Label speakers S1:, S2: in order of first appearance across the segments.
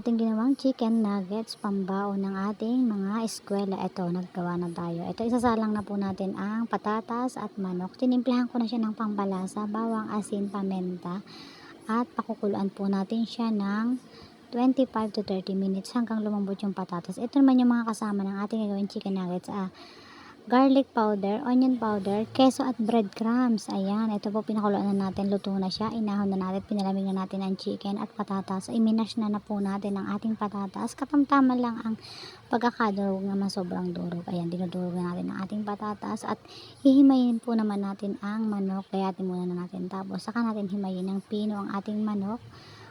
S1: ating ginawang chicken nuggets pambaon ng ating mga eskwela. Ito, naggawa na tayo. Ito, isasalang na po natin ang patatas at manok. Tinimplahan ko na siya ng pambalasa, bawang, asin, paminta. At pakukuluan po natin siya ng 25 to 30 minutes hanggang lumambot yung patatas. Ito naman yung mga kasama ng ating gagawin chicken nuggets. Garlic powder, onion powder, keso at breadcrumbs. Ayan, ito po pinakuluan na natin. Luto na siya. Inahon na natin. Pinalamig na natin ang chicken at patatas. Iminash na po natin ang ating patatas. Katamtama lang ang pagkakadurog naman sobrang durog. Ayan, dinudurog na natin ang ating patatas at hihimayin po naman natin ang manok. Kayatin muna na natin. Tapos saka natin himayin ng pino ang ating manok.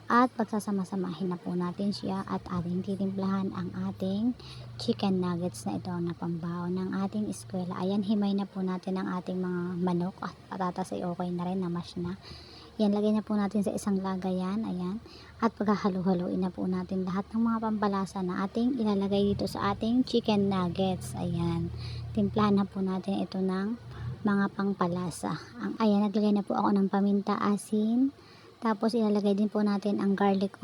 S1: At pagsasama-samahin na po natin siya at ating titimplahan ang ating chicken nuggets na ito na pambaon ng ating eskwela. Ayan, himay na po natin ang ating mga manok at patatas ay okay na rin, na-mash na. Yan, lagay na po natin sa isang lagayan. Ayan. At pagkahalo-haloin na po natin lahat ng mga pampalasa na ating ilalagay dito sa ating chicken nuggets. Ayan. Timplahan na po natin ito ng mga pangpalasa. Ayan, naglagay na po ako ng paminta, asin. Tapos ilalagay din po natin ang garlic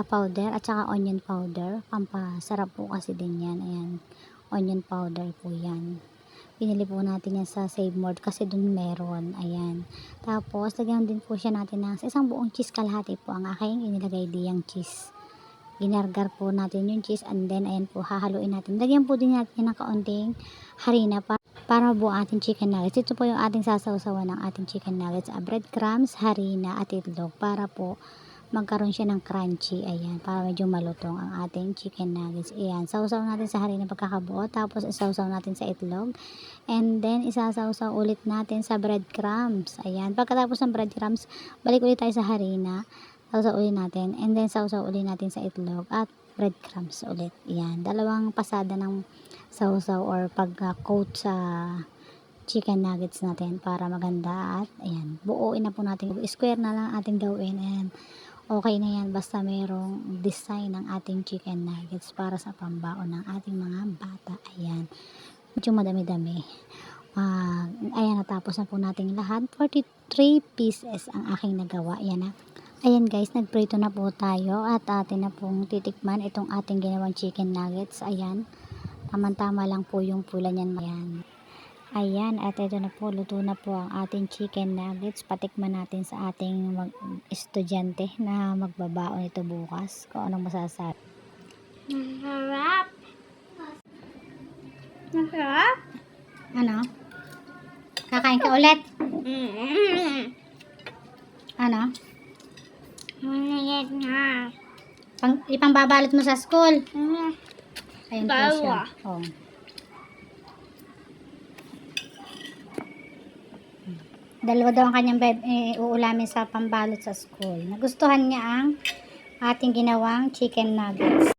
S1: powder at saka onion powder. Pampasarap po kasi din yan. Ayan, onion powder po yan. Pinili po natin yan sa Save More kasi dun meron. Ayan. Tapos lagyan din po siya natin ng isang buong cheese, kalahati po ang aking inilagay diyang cheese. Ginargar po natin yung cheese and then ayan po hahaluin natin. Lagyan po din natin ng kaunting harina para mabuo ating chicken nuggets. Ito po yung ating sasawsawan ng ating chicken nuggets. Breadcrumbs, harina at itlog para po magkaroon siya ng crunchy. Ayan, para medyo malutong ang ating chicken nuggets. Ayan, sausaw natin sa harina pagkakabuo. Tapos isawsaw natin sa itlog. And then isasawsaw ulit natin sa breadcrumbs. Ayan, pagkatapos ng breadcrumbs, balik ulit tayo sa harina. Sausaw ulit natin. And then sausaw ulit natin sa itlog at breadcrumbs ulit. Ayan, dalawang pasada ng sausaw or pag-coat sa chicken nuggets natin para maganda. At ayan, buuin na po natin. Square na lang ating gawin. And okay na yan basta merong design ng ating chicken nuggets para sa pambaon ng ating mga bata. Ayan, medyo madami-dami. Ayan, natapos na po natin lahat. 43 pieces ang aking nagawa. Ayan na. Ayan guys, nagprito na po tayo at atin na pong titikman itong ating ginawang chicken nuggets. Ayan, tamang-tama lang po yung pula niyan. Ayan, at ito na po, luto na po ang ating chicken nuggets. Patikman natin sa ating estudyante na magbabaon ito bukas. Kung anong masasabi.
S2: Masarap. Masarap.
S1: Ano? Kakain ka ulit? Ano?
S2: Manayat na.
S1: Ipangbabalot mo sa school. Ayan po siya.
S2: Dalawa.
S1: Oh. Dalawa daw ang kanyang uulamin sa pambalot sa school. Nagustuhan niya ang ating ginawang chicken nuggets.